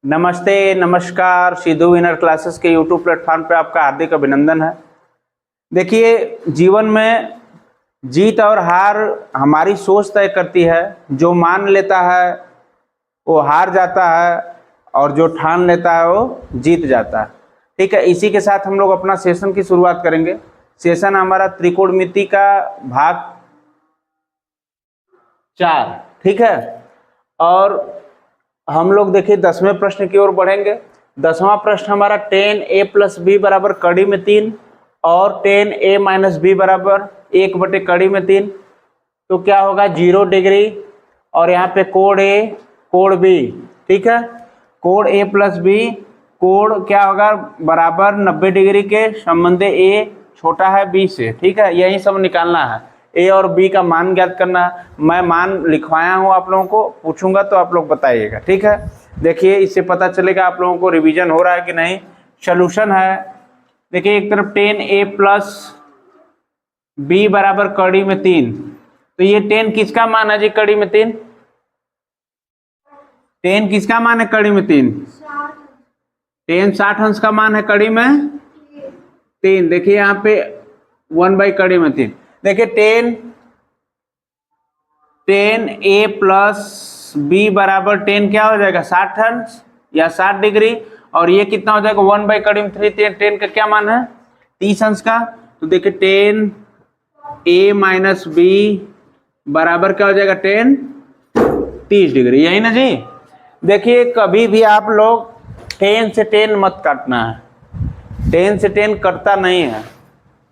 नमस्ते, नमस्कार। Sidhu winner classes के यूट्यूब प्लेटफॉर्म पे आपका हार्दिक अभिनंदन है। देखिए, जीवन में जीत और हार हमारी सोच तय करती है। जो मान लेता है वो हार जाता है और जो ठान लेता है वो जीत जाता है। ठीक है, इसी के साथ हम लोग अपना सेशन की शुरुआत करेंगे। सेशन हमारा त्रिकोणमिति का भाग 4, ठीक है। और हम लोग देखिए 10वें प्रश्न की ओर बढ़ेंगे। 10वां प्रश्न हमारा 10a + b बराबर कड़ी में 3 और 10a - b बराबर 1 कड़ी में 3। तो क्या होगा 0 डिग्री और यहाँ पे कोण a कोण b, ठीक है। कोण a + b कोण क्या होगा बराबर 90 डिग्री के संबंध a छोटा है b से, ठीक है। यही सब निकालना है, a और b का मान ज्ञात करना है। मैं मान लिखवाया हूँ, आप लोगों को पूछूंगा तो आप लोग बताइएगा, ठीक है। देखिए, इससे पता चलेगा आप लोगों को रिवीजन हो रहा है कि नहीं। सॉल्यूशन है, देखिए एक तरफ 10a + b बराबर कड़ी में 3। तो ये 10 किसका मान है जी कड़ी में 3? 10 किसका मान है कड़ी में 3? 10 60 अंश का मान है कड़ी में 3। देखिए यहाँ पे 1 कड़ी में 3। देखिए 10a + b बराबर 10 क्या हो जाएगा 60 अंश या 60 डिग्री, और ये कितना हो जाएगा 1 कड़ी में 3। 10 का क्या मान है 30 अंश का। तो देखिए 10a - b बराबर क्या हो जाएगा 10 30 डिग्री, यही ना जी। देखिए कभी भी आप लोग 10 से 10 मत काटना है। 10 से 10 कटता नहीं है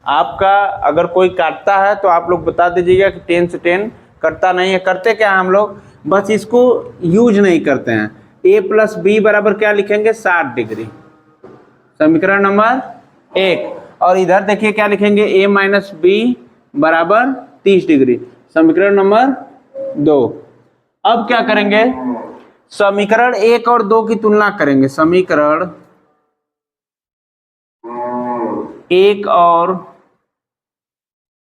आपका। अगर कोई काटता है तो आप लोग बता दीजिएगा कि 10 से 10 कटता नहीं है। करते क्या हम लोग बस इसको यूज नहीं करते हैं। a + b बराबर क्या लिखेंगे 60 डिग्री, समीकरण नंबर 1। और इधर देखिए क्या लिखेंगे a - b बराबर 30 डिग्री, समीकरण नंबर 2। अब क्या करेंगे समीकरण 1 और 2 की तुलना करेंगे। समीकरण 1 और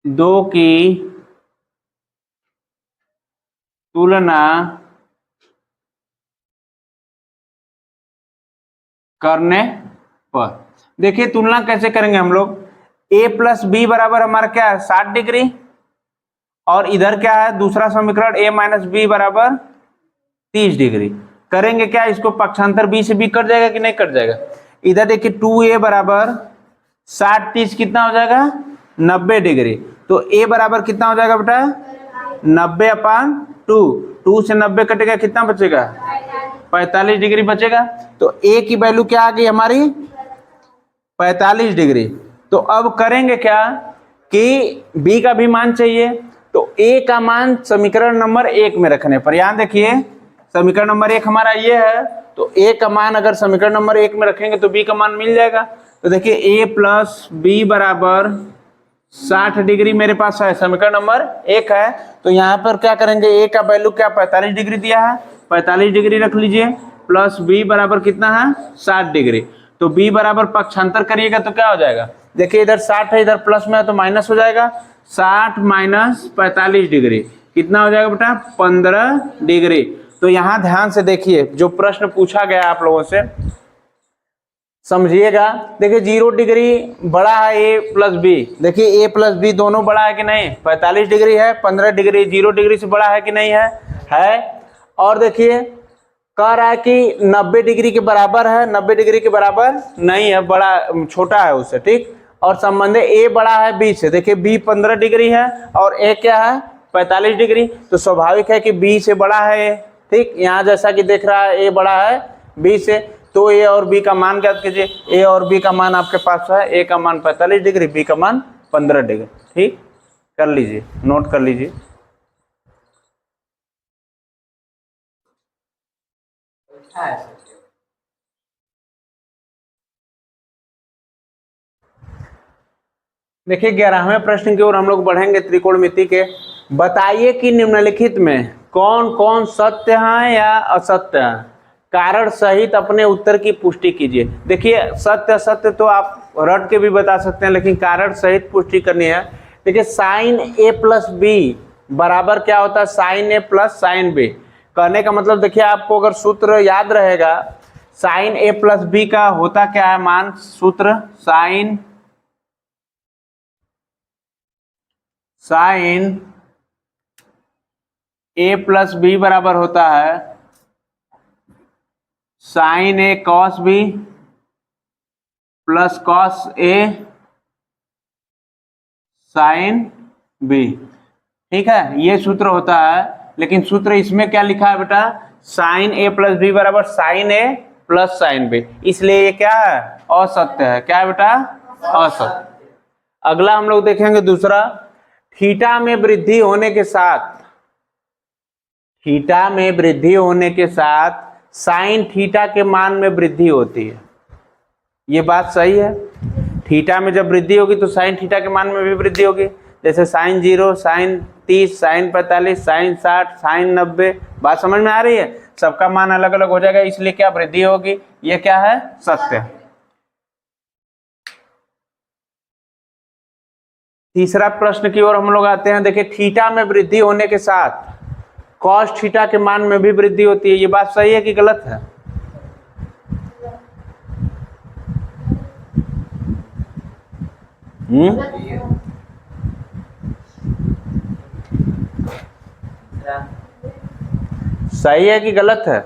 2 की तुलना करने पर देखिए तुलना कैसे करेंगे हम लोग। a + b बराबर हमारा क्या है 60 डिग्री, और इधर क्या है दूसरा समीकरण a - b बराबर 30 डिग्री। करेंगे क्या, इसको पक्षांतर b से b कट जाएगा कि नहीं कट जाएगा। इधर देखिए 2a बराबर 60 30 कितना हो जाएगा 90 डिग्री। तो a बराबर कितना हो जाएगा बेटा 90/2। 2 से 90 कटेगा कितना बचेगा 45 डिग्री बचेगा। तो a की वैल्यू क्या आ गई हमारी 45 डिग्री। तो अब करेंगे क्या कि b का भी मान चाहिए, तो a का मान समीकरण नंबर 1 में रखने पर। यहां देखिए समीकरण नंबर 1 हमारा ये है, तो a का मान अगर समीकरण नंबर 1 में रखेंगे तो b का मान मिल जाएगा। तो देखिए a + b बराबर 60 डिग्री मेरे पास है, समीकरण नंबर 1 है। तो यहाँ पर क्या करेंगे a का वैल्यू क्या 45 डिग्री दिया है, 45 डिग्री रख लीजिए, प्लस b बराबर कितना है 60 डिग्री। तो b बराबर पक्षांतर करिएगा तो क्या हो जाएगा, देखिए इधर 60 है इधर प्लस में है तो माइनस हो जाएगा। 60 - 45 डिग्री कितना हो जाएगा बेटा 15 डिग्री। तो यहाँ ध्यान से देखिए जो प्रश्न पूछा गया आप लोगों से समझिएगा। देखिए 0 डिग्री बड़ा है a + b, देखिए a + b दोनों बड़ा है कि नहीं 45 डिग्री है, 15 डिग्री 0 डिग्री से बड़ा है कि नहीं है। और देखिए कह रहा है कि 90 डिग्री के बराबर है, 90 डिग्री के बराबर नहीं है, बड़ा छोटा है उससे, ठीक। और संबंध a बड़ा है b से, देखिए b 15 डिग्री है और a क्या है 45 डिग्री। तो स्वाभाविक है कि b से बड़ा है a, ठीक। यहाँ जैसा कि देख रहा है a बड़ा है b से, तो a और b का मान ज्ञात कीजिए। a और b का मान आपके पास है, a का मान 45 डिग्री, b का मान 15 डिग्री, ठीक। कर लीजिए, नोट कर लीजिए। देखिए 11वें प्रश्न की ओर हम लोग बढ़ेंगे त्रिकोणमिति के। बताइए कि निम्नलिखित में कौन कौन सत्य है या असत्य है, कारण सहित अपने उत्तर की पुष्टि कीजिए। देखिए सत्य असत्य तो आप रट के भी बता सकते हैं, लेकिन कारण सहित पुष्टि करनी है। देखिए sin a + b बराबर क्या होता है sin a + sin b। कहने का मतलब देखिए आपको अगर सूत्र याद रहेगा साइन ए प्लस बी का होता क्या है मान सूत्र, साइन ए प्लस बी बराबर होता है sign A cos B plus cos A sine B. ठीक है, ये सूत्र होता है। लेकिन सूत्र इसमें क्या लिखा है बेटा, साइन ए प्लस बी बराबर साइन ए प्लस साइन बी, इसलिए ये क्या है, असत्य है। क्या है बेटा, असत्य। अगला हम लोग देखेंगे दूसरा, थीटा में वृद्धि होने के साथ, थीटा में वृद्धि होने के साथ साइन थीटा के मान में वृद्धि होती है। ये बात सही है, थीटा में जब वृद्धि होगी तो साइन थीटा के मान में भी वृद्धि होगी। जैसे sine 0, sine 30, sine 45, sine 60, sine 90। बात समझ में आ रही है, सबका मान अलग अलग हो जाएगा, इसलिए क्या वृद्धि होगी, ये क्या है, सत्य। तीसरा प्रश्न की ओर हम लोग आते हैं। देखिए, थीटा में वृद्धि होने के साथ कॉस थीटा के मान में भी वृद्धि होती है। ये बात सही है कि गलत है? सही है कि गलत है?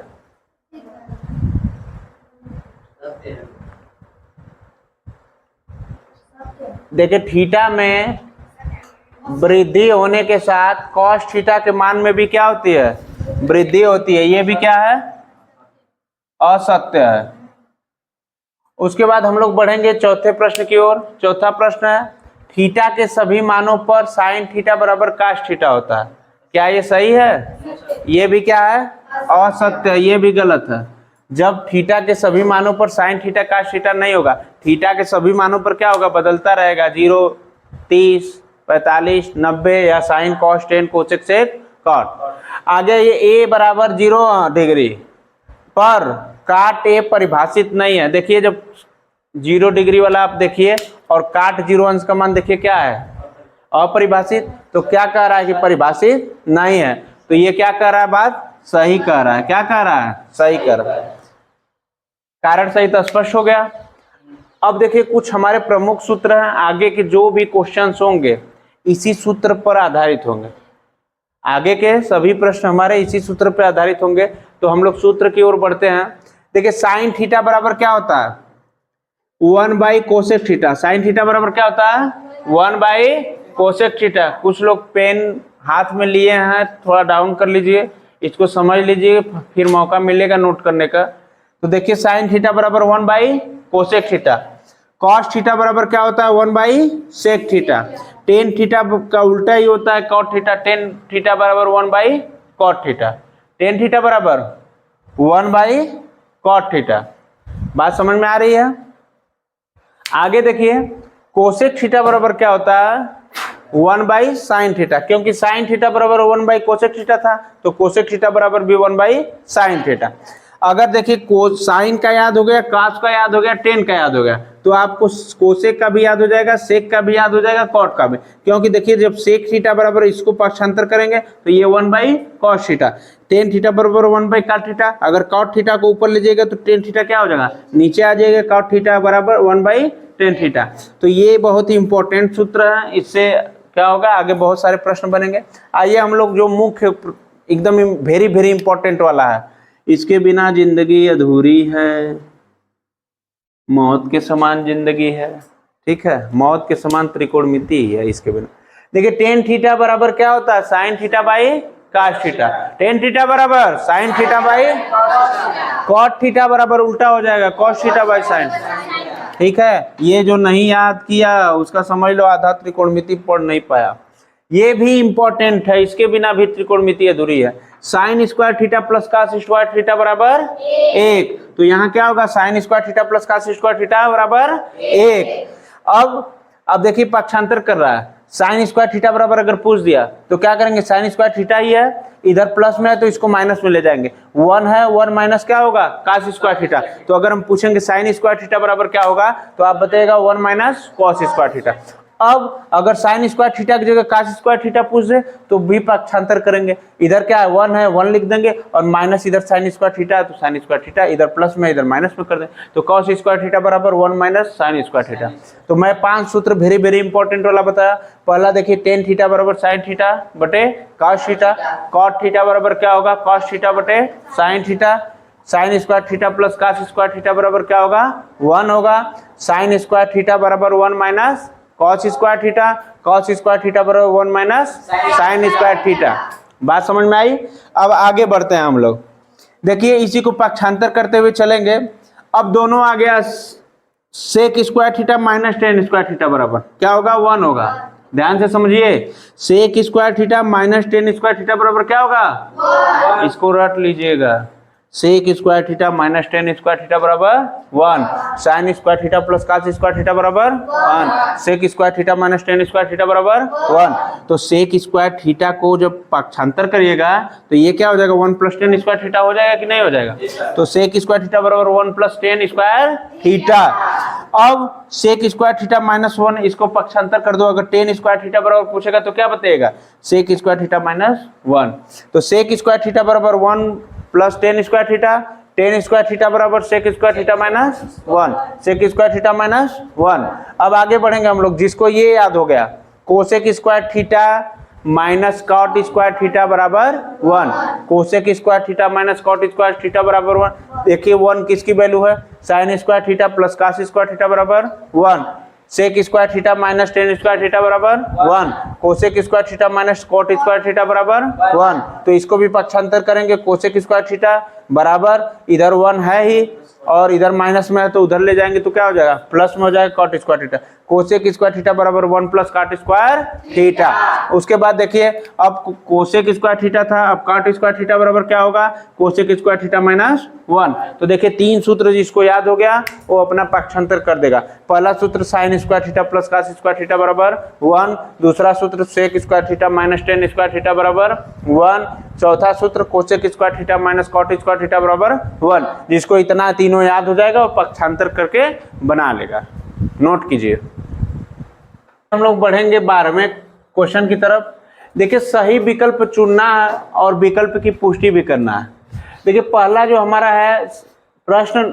देखिए, थीटा में वृद्धि होने के साथ कॉस थीटा के मान में भी क्या होती है, वृद्धि होती है। ये भी क्या है, असत्य है। उसके बाद हम लोग बढ़ेंगे चौथे प्रश्न की ओर। चौथा प्रश्न है, थीटा के सभी मानों पर साइन थीटा बराबर कास थीटा होता है। क्या ये सही है? ये भी क्या है, असत्य है, ये भी गलत है। जब थीटा के सभी मानों पर साइन थीटा कास थीटा नहीं होगा, थीटा के सभी मानों पर क्या होगा, बदलता रहेगा, 0, 30, 45, 90 या sine cos tan cosec sec cot. आगे ये ए बराबर 0 डिग्री पर काट ए परिभाषित नहीं है। देखिए, जब 0 डिग्री वाला आप देखिए और काट 0 अंश का मान देखिए क्या है, अपरिभाषित। तो क्या कह रहा है कि परिभाषित नहीं है, तो ये क्या कह रहा है, बात सही कह रहा है। क्या कह रहा है, सही कह रहा है। कारण सहित स्पष्ट हो गया। अब देखिए, कुछ हमारे प्रमुख सूत्र हैं, आगे के जो भी क्वेश्चंस होंगे इसी सूत्र पर आधारित होंगे। आगे के सभी प्रश्न हमारे इसी सूत्र पर आधारित होंगे। तो हम लोग सूत्र की ओर बढ़ते हैं। देखिए, साइन थीटा बराबर क्या होता है, 1 कोसेक थीटा। साइन थीटा बराबर क्या होता है, 1 कोसेक थीटा। कुछ लोग पेन हाथ में लिए हैं, थोड़ा डाउन कर लीजिए, इसको समझ लीजिए, फिर मौका मिलेगा नोट करने का। तो देखिए, साइन थीटा बराबर 1 कोसेक थीटा। कॉस थीटा बराबर क्या होता है, 1 सेक थीटा। टेन थीटा का उल्टा ही होता है कॉट थीटा। टेन थीटा बराबर 1 कॉट थीटा। टेन थीटा बराबर 1 कॉट थीटा। बात समझ में आ रही है? आगे देखिए, कोसेक थीटा बराबर क्या होता है, 1 साइन थीटा। क्योंकि साइन थीटा बराबर 1 कोसेक थीटा था, तो कोसेक थीटा बराबर भी 1 साइन थीटा। अगर देखिए, साइन का याद हो गया, कास का याद हो गया, टेन का याद हो गया, तो आपको कोसेक का भी याद हो जाएगा, सेक का भी याद हो जाएगा, कॉट का भी। क्योंकि देखिए, जब सेक थीटा बराबर इसको पक्षांतर करेंगे तो ये 1 कॉस थीटा। टेन थीटा बराबर 1 कॉट थीटा। अगर कॉट थीटा को ऊपर लीजिएगा तो टेन थीटा क्या हो जाएगा, नीचे आ जाएगा। कॉट थीटा बराबर 1 टेन थीटा। तो ये बहुत ही इंपॉर्टेंट सूत्र है, इससे क्या होगा, आगे बहुत सारे प्रश्न बनेंगे। आइए हम लोग जो मुख्य एकदम वेरी वेरी इंपॉर्टेंट वाला है, इसके बिना जिंदगी अधूरी है, मौत के समान जिंदगी है। ठीक है, मौत के समान त्रिकोणमिति है इसके बिना। देखिए, टेन थीटा बराबर क्या होता है, sine theta by cos theta. Tan theta बराबर sine theta by cot theta बराबर उल्टा हो जाएगा, कॉस थीटा बाई साइन। ठीक है, ये जो नहीं याद किया उसका समझ लो आधा त्रिकोणमिति पढ़ नहीं पाया। ये भी इंपॉर्टेंट है, इसके बिना भी त्रिकोणमिति अधूरी है। Sine square theta plus cos square theta बराबर 1। तो यहाँ क्या होगा, sine square theta plus cos square theta बराबर 1। अब देखिए, पक्षांतर कर रहा है। साइन स्क्वायर थीटा बराबर अगर पूछ दिया तो क्या करेंगे, साइन स्क्वायर थीटा ही है, इधर प्लस में है तो इसको माइनस में ले जाएंगे। 1 है, 1 माइनस क्या होगा, कास स्क्वायर थीटा। तो अगर हम पूछेंगे साइन स्क्वायर थीटा बराबर क्या होगा, तो आप बताइएगा 1 माइनस कॉस स्क्वायर थीटा। अब अगर साइन स्क्वायर थीटा की जगह cos स्क्वायर थीटा पूछ दे तो भी पक्षांतर करेंगे। इधर क्या है 1 है 1 लिख देंगे और माइनस इधर साइन स्क्वायर थीटा है तो साइन स्क्वायर थीटा, इधर प्लस में इधर माइनस में कर दें तो cos स्क्वायर थीटा बराबर 1 माइनस साइन स्क्वायर थीटा। तो मैं 5 सूत्र वेरी वेरी इंपॉर्टेंट वाला बताया। पहला देखिए टेन थीटा बराबर साइन थीटा बटे cos थीटा, cot थीटा बराबर क्या होगा cos थीटा बटे sine theta, sign square theta plus cos square theta बराबर क्या होगा 1 होगा, साइन स्क्वायर थीटा बराबर 1 minus cos square theta, cos square theta बराबर 1 माइनस साइन स्क्वायर थीटा। बात समझ में आई। अब आगे बढ़ते हैं हम लोग। देखिए इसी को पक्षांतर करते हुए चलेंगे। अब दोनों आ गया sec square theta minus tan square theta बराबर क्या होगा 1 होगा। ध्यान से समझिए, sec square theta minus tan square theta बराबर क्या होगा, इसको रट लीजिएगा। Sec square theta minus tan square theta बराबर 1, sine square theta plus cos square theta बराबर 1, sec square theta minus tan square theta बराबर 1। तो सेक स्क्वायर थीटा को जब पक्षांतर करिएगा तो ये क्या हो जाएगा 1 प्लस टेन स्क्वायर थीटा हो जाएगा कि नहीं हो जाएगा। तो सेक स्क्वायर थीटा बराबर 1 प्लस टेन स्क्वायर थीटा। अब सेक स्क्वायर थीटा माइनस 1 इसको पक्षांतर कर दो, अगर टेन स्क्वायर थीटा बराबर पूछेगा तो क्या बताइएगा सेक स्क्वायर थीटा माइनस 1। तो सेक स्क्वायर थीटा बराबर 1 plus tan square theta, tan square theta बराबर sec square theta minus 1, sec square theta minus 1। अब आगे बढ़ेंगे हम लोग, जिसको ये याद हो गया cosec square theta minus cot square theta बराबर 1, cosec square theta minus cot square theta बराबर 1। देखिए 1 किसकी वैल्यू है, sine square theta plus cos square theta बराबर 1, sec square theta minus tan square theta बराबर 1, cosec square theta minus cot square theta बराबर 1। तो इसको भी पक्षांतर करेंगे, कोसेक स्क्वायर थीटा बराबर इधर 1 है ही और इधर माइनस में है तो उधर ले जाएंगे तो क्या हो जाएगा प्लस में हो जाएगा cot square theta, cosec square theta बराबर 1 प्लस कॉट स्क्वायर थीटा। उसके बाद देखिए अब कोसेक स्क्वायर थीटा था, अब कॉट स्क्वायर थीटा बराबर क्या होगा कोसेक स्क्वायर थीटा माइनस 1। तो देखिए 3 सूत्र जिसको याद हो गया वो अपना पक्षांतर कर देगा। पहला सूत्र sine square theta plus cos square theta बराबर 1, दूसरा सूत्र sec square theta minus tan square theta बराबर 1, चौथा सूत्र cosec square theta minus cot square theta बराबर 1। जिसको इतना तीनों याद हो जाएगा वो पक्षांतर करके बना लेगा। नोट कीजिए। हम लोग बढ़ेंगे 12वें क्वेश्चन की तरफ। देखिए सही विकल्प चुनना है और विकल्प की पुष्टि भी करना है। देखिए पहला जो हमारा है प्रश्न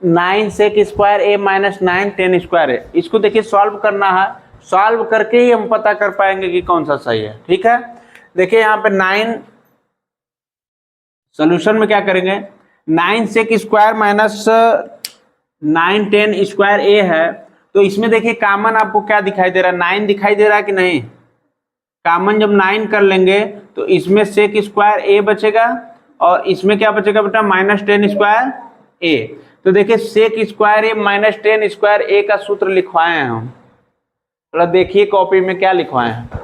9 सेक स्क्वायर ए माइनस 9 टेन स्क्वायर है, इसको देखिए सॉल्व करना है, सॉल्व करके ही हम पता कर पाएंगे कि कौन सा सही है। ठीक है, देखिए यहाँ पे 9 सोल्यूशन में क्या करेंगे 9 sec square minus 9 tan square A है, तो इसमें देखिए कॉमन आपको क्या दिखाई दे रहा है 9 दिखाई दे रहा है कि नहीं। कॉमन जब 9 कर लेंगे तो इसमें सेक स्क्वायर ए बचेगा और इसमें क्या बचेगा बेटा माइनस टेन स्क्वायर ए। तो देखिए सेक स्क्वायर ए माइनस टेन स्क्वायर ए का सूत्र लिखवाए हैं हम, थोड़ा देखिए कॉपी में क्या लिखवाए हैं।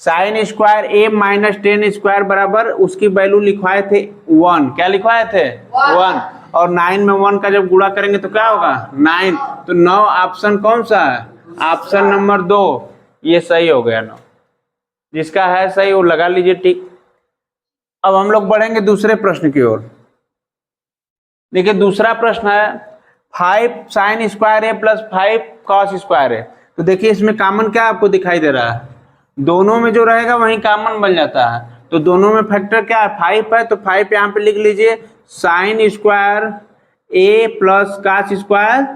साइन स्क्वायर ए माइनस टेन स्क्वायर बराबर उसकी वैल्यू लिखवाए थे 1, क्या लिखवाए थे 1, और 9 में 1 का जब गुणा करेंगे तो क्या होगा 9। तो 9 ऑप्शन कौन सा है, ऑप्शन नंबर 2, ये सही हो गया 9। जिसका है सही वो लगा लीजिए टिक। अब हम लोग बढ़ेंगे दूसरे प्रश्न की ओर। देखिए दूसरा प्रश्न है 5 sign square A plus 5 cos square ए। तो देखिए इसमें कॉमन क्या आपको दिखाई दे रहा है, दोनों में जो रहेगा वही कॉमन बन जाता है। तो दोनों में फैक्टर क्या है 5 है, तो 5 यहाँ पे लिख लीजिए sign square A plus cos square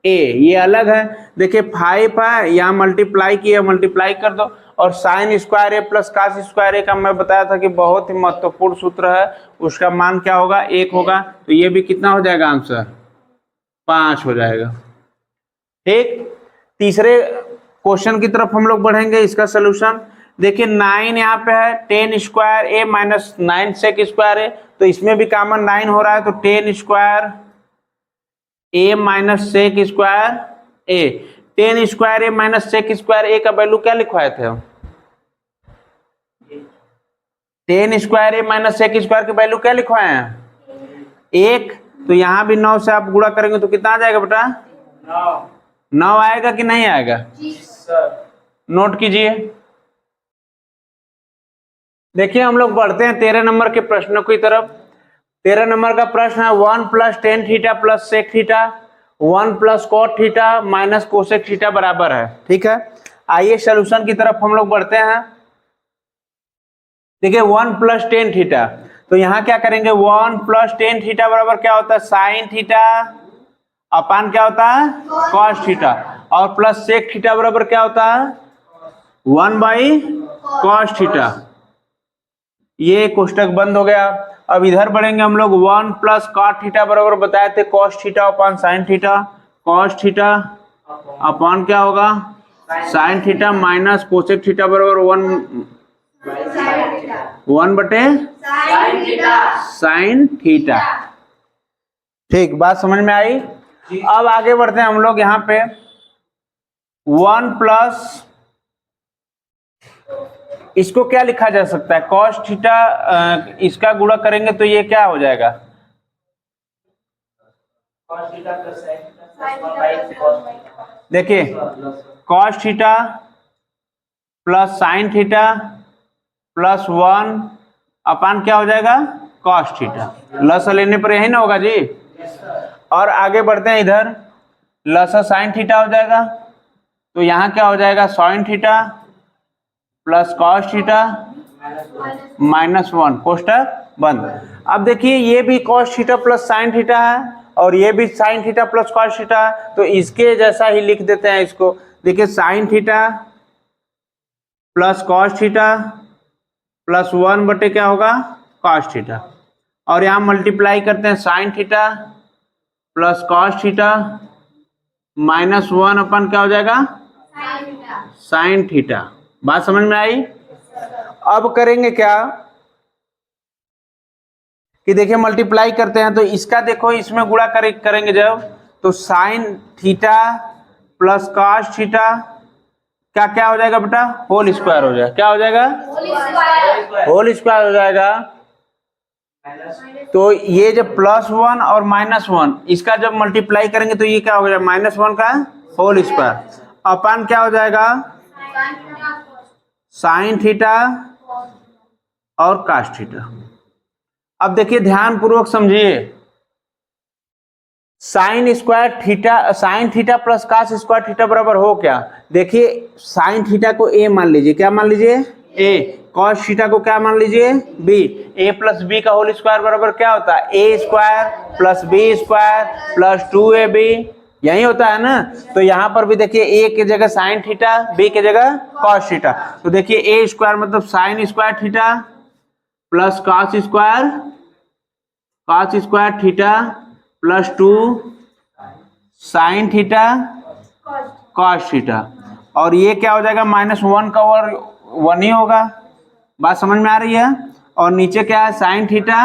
ए, ये अलग है। देखिए 5 है यहाँ मल्टीप्लाई किया, मल्टीप्लाई कर दो, और sign square A plus cos square ए का मैं बताया था कि बहुत ही महत्वपूर्ण सूत्र है, उसका मान क्या होगा 1 होगा। तो ये भी कितना हो जाएगा आंसर 5 हो जाएगा। ठीक, तीसरे क्वेश्चन की तरफ हम लोग बढ़ेंगे। इसका सोल्यूशन देखिए 9 यहाँ पे है, टेन स्क्वायर ए माइनस 9 सेक स्क्वायर ए, तो इसमें भी कॉमन 9 हो रहा है, तो टेन स्क्वायर ए माइनस सेक स्क्वायर ए, टेन स्क्वायर ए माइनस सेक स्क्वायर ए का वैल्यू क्या लिखवाए थे हम, टेन स्क्वायर ए माइनस सेक स्क्वायर की वैल्यू क्या लिखवाए हैं 1। तो यहाँ भी 9 से आप गुणा करेंगे तो कितना आ जाएगा बेटा 9 आएगा कि नहीं आएगा, नोट कीजिए। देखिए हम लोग बढ़ते हैं 13 नंबर के प्रश्नों की तरफ। 13 नंबर का प्रश्न है 1 plus tan theta plus sec theta 1 plus cot theta minus cosec theta बराबर है। ठीक है, आइए सोल्यूशन की तरफ हम लोग बढ़ते हैं। देखिए 1 प्लस टेन थीटा, तो यहाँ क्या करेंगे 1 प्लस टेन थीटा बराबर क्या होता है साइन थीटा अपान क्या होता है कॉस थीटा, और प्लस सेक थीटा बराबर क्या होता है 1 बाई कॉस थीटा। ये कोष्टक बंद हो गया। अब इधर बढ़ेंगे हम लोग 1 प्लस कॉट थीटा बराबर बताए थे cos theta upon sine theta, cos theta upon क्या होगा sine theta minus cosec theta बराबर 1 बटे साइन थीटा। ठीक, बात समझ में आई। अब आगे बढ़ते हैं हम लोग यहाँ पे 1 प्लस, इसको क्या लिखा जा सकता है कॉस थीटा, इसका गुणा करेंगे तो ये क्या हो जाएगा देखिए cos theta plus sine theta plus 1 अपान क्या हो जाएगा कॉस थीटा, लसा लेने पर यही ना होगा जी। और आगे बढ़ते हैं इधर लसा साइन थीटा हो जाएगा, तो यहाँ क्या हो जाएगा sine theta plus cos theta minus 1 कोष्टक बंद। अब देखिए ये भी cos theta plus sine theta है और ये भी sine theta plus cos theta है, तो इसके जैसा ही लिख देते हैं इसको। देखिए sine theta plus cos theta plus 1 बटे क्या होगा कॉस थीटा, और यहाँ मल्टीप्लाई करते हैं sine theta plus cos theta minus 1 अपन क्या हो जाएगा साइन थीटा। बात समझ में आई। अब करेंगे क्या कि देखिए मल्टीप्लाई करते हैं, तो इसका देखो इसमें गुणा करेंगे जब, तो sine theta plus cos theta क्या क्या हो जाएगा बेटा होल स्क्वायर हो जाएगा, क्या हो जाएगा होल स्क्वायर हो जाएगा। तो ये जब प्लस 1 और माइनस 1 इसका जब मल्टीप्लाई करेंगे तो ये क्या हो जाएगा -1 का होल स्क्वायर अपान क्या हो जाएगा साइन थीटा और कॉस थीटा। अब देखिए ध्यान पूर्वक समझिए, sign square theta sine theta plus cos square theta बराबर हो क्या, देखिए साइन थीटा को ए मान लीजिए, क्या मान लीजिए ए, कॉस थीटा को क्या मान लीजिए बी, ए प्लस बी का होल स्क्वायर बराबर क्या होता है A square plus B square plus 2ab, यही होता है ना। तो यहाँ पर भी देखिए ए की जगह साइन थीटा बी की जगह कॉस थीटा, तो देखिए ए स्क्वायर मतलब sign square theta plus cos square theta plus 2 sine theta cos theta, और ये क्या हो जाएगा -1 का और 1 ही होगा। बात समझ में आ रही है। और नीचे क्या है साइन थीटा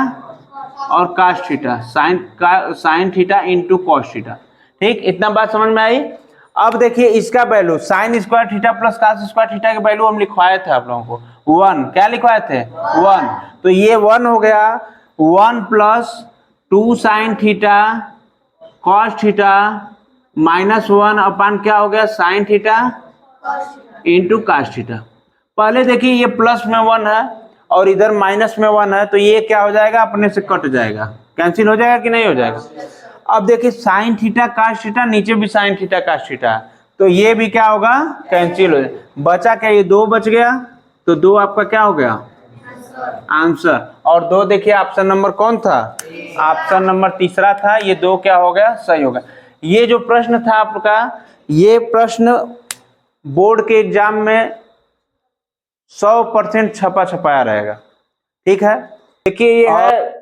और cos theta, sine theta into cos theta. ठीक, इतना बात समझ में आई। अब देखिए इसका value sign square theta plus cos square theta के वैल्यू हम लिखवाए थे आप लोगों को 1, क्या लिखवाए थे 1, तो ये 1 हो गया 1 plus 2 sine theta cos theta -1 अपान क्या हो गया sine theta into cos theta. पहले देखिए ये प्लस में 1 है और इधर माइनस में 1 है, तो ये क्या हो जाएगा अपने से कट जाएगा, कैंसिल हो जाएगा कि नहीं हो जाएगा। अब देखिए साइन थीटा कॉस थीटा, नीचे भी साइन थीटा कॉस थीटा, तो ये भी क्या होगा कैंसिल हो जाएगा। बचा क्या ये 2 बच गया, तो 2 आपका क्या हो गया आंसर। और 2 देखिए ऑप्शन नंबर कौन था ऑप्शन नंबर तीसरा था, ये 2 क्या हो गया सही हो गया। ये जो प्रश्न था आपका, ये प्रश्न बोर्ड के एग्जाम में 100% छपाया रहेगा। ठीक है, देखिए ये है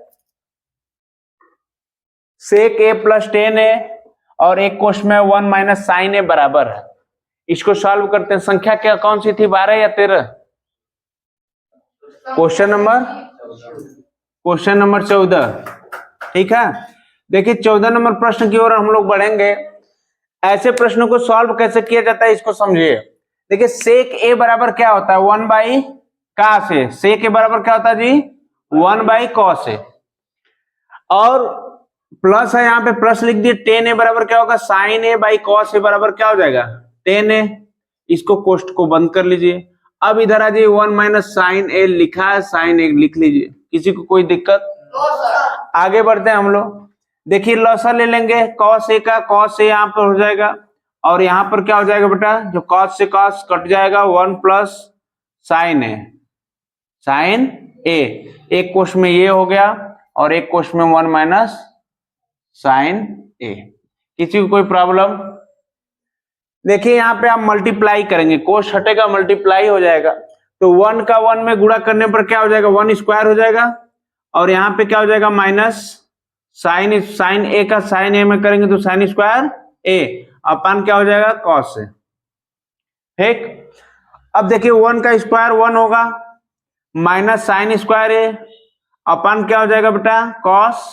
सेक ए प्लस 10a और एक क्वेश्चन में 1 माइनस साइन ए बराबर है। इसको सॉल्व करते हैं। संख्या क्या कौन सी थी 12 या 13, क्वेश्चन नंबर 14। ठीक है, देखिए 14 नंबर प्रश्न की ओर हम लोग बढ़ेंगे। ऐसे प्रश्नों को सॉल्व कैसे किया जाता है इसको समझिए। देखिए सेक ए बराबर क्या होता है 1 बाई कॉस ए, सेक ए बराबर क्या होता है जी 1 बाई कॉस ए, और प्लस है यहाँ पे प्लस लिख दिए 10 ए बराबर क्या होगा sign A by cos A बराबर क्या हो जाएगा 10 ए। इसको कोष्ट को बंद कर लीजिए। अब इधर आ जाइए 1 माइनस साइन ए लिखा है, साइन ए लिख लीजिए, किसी को कोई दिक्कत। आगे बढ़ते हैं हम लोग। देखिए लॉसा ले लेंगे, cos a का cos a यहाँ पर हो जाएगा, और यहाँ पर क्या हो जाएगा बेटा, जो cos से cos कट जाएगा, 1 plus sine a, sine a, एक कोश में ये हो गया और एक कोश में 1 माइनस साइन a। किसी को कोई प्रॉब्लम? देखिए यहाँ पे आप मल्टीप्लाई करेंगे, कोश हटेगा मल्टीप्लाई हो जाएगा, तो 1 का 1 में गुणा करने पर क्या हो जाएगा, 1 स्क्वायर हो जाएगा, और यहाँ पे क्या हो जाएगा माइनस साइन ए का साइन ए में करेंगे तो साइन स्क्वायर ए अपन क्या हो जाएगा कॉस से। ठीक, अब देखिए 1 का स्क्वायर 1 होगा, माइनस साइन स्क्वायर ए अपन क्या हो जाएगा बेटा कॉस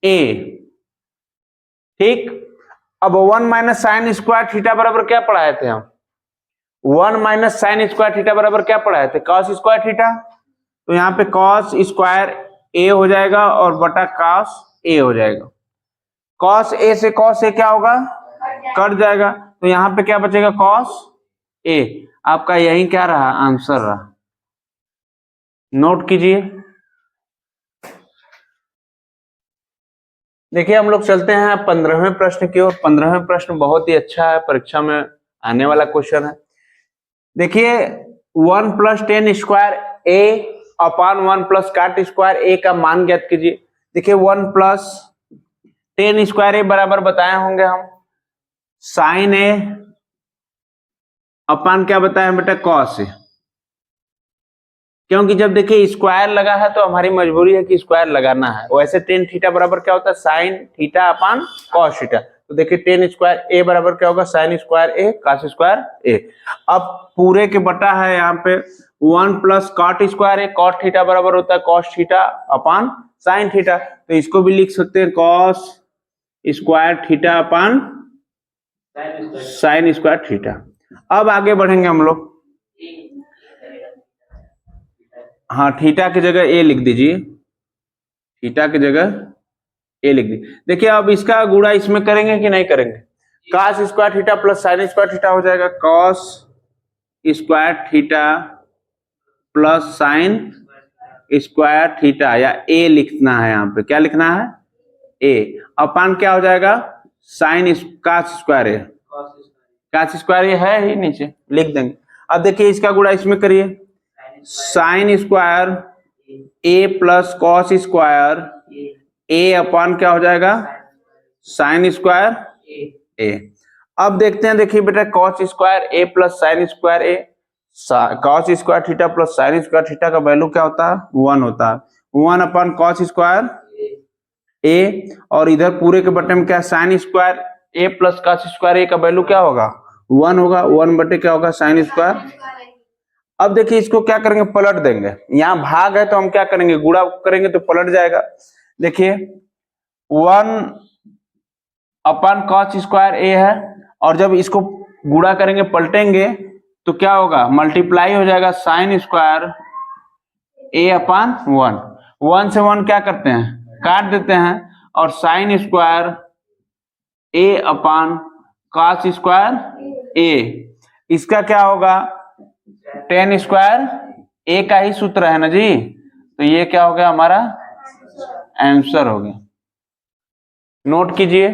ए। ठीक, अब 1 माइनस साइन स्क्वायर थीटा बराबर क्या पढ़ाए थे हम, 1 माइनस साइन स्क्वायर थीटा बराबर क्या पढ़ाए थे, कॉस स्क्वायर थीटा, तो यहाँ पे कॉस स्क्वायर ए हो जाएगा और बटा कॉस ए हो जाएगा, कॉस ए से कॉस ए क्या होगा कट जाएगा, तो यहाँ पे क्या बचेगा कॉस ए। आपका यही क्या रहा आंसर रहा, नोट कीजिए। देखिए हम लोग चलते हैं 15वें प्रश्न की ओर। 15वें प्रश्न बहुत ही अच्छा है, परीक्षा में आने वाला क्वेश्चन है। देखिए 1 प्लस टेन स्क्वायर ए अपॉन 1 प्लस काट स्क्वायर ए का मान ज्ञात कीजिए। देखिए 1 प्लस टेन स्क्वायर ए बराबर बताए होंगे हम साइन ए अपॉन क्या बताए बेटा कॉस ए, क्योंकि जब देखिए स्क्वायर लगा है तो हमारी मजबूरी है कि स्क्वायर लगाना है। वैसे टेन थीटा बराबर क्या होता है sine theta upon cos theta, तो देखिए टेन स्क्वायर ए बराबर क्या होगा sine square A cos square ए। अब पूरे के बटा है यहाँ पे 1 प्लस कॉट स्क्वायर ए, कॉट थीटा बराबर होता है cos theta upon sine theta, तो इसको भी लिख सकते हैं cos square theta upon sine square theta. अब आगे बढ़ेंगे हम लोग, हाँ थीटा की जगह ए लिख दीजिए, थीटा की जगह ए लिख दीजिए। देखिए अब इसका गुणा इसमें करेंगे कि नहीं करेंगे, cos square theta plus sine square theta हो जाएगा cos square theta plus sine square theta, या ए लिखना है यहाँ पे, क्या लिखना है ए, अपान क्या हो जाएगा sine cos square A, cos square A है ही नीचे लिख देंगे। अब देखिए इसका गुणा इसमें करिए, sign square A plus cos square A upon क्या हो जाएगा साइन स्क्वायर ए। अब देखते हैं, देखिए बेटा cos square A plus sine square A, cos square theta plus sine square theta का वैल्यू क्या होता है 1 होता है, 1 अपॉन कॉस स्क्वायर ए, और इधर पूरे के बटे में क्या sign square A plus cos square ए का वैल्यू क्या होगा 1 होगा, 1 बटे क्या होगा साइन स्क्वायर। अब देखिए इसको क्या करेंगे पलट देंगे, यहाँ भाग है तो हम क्या करेंगे गुणा करेंगे तो पलट जाएगा। देखिए 1 अपन कॉस स्क्वायर ए है, और जब इसको गुणा करेंगे पलटेंगे तो क्या होगा मल्टीप्लाई हो जाएगा साइन स्क्वायर ए अपन 1, 1 से 1 क्या करते हैं काट देते हैं, और साइन स्क्वायर ए अपन कॉस स्क्वायर ए, इसका क्या होगा टेन स्क्वायर ए का ही सूत्र है ना जी, तो ये क्या हो गया हमारा आंसर हो गया। नोट कीजिए।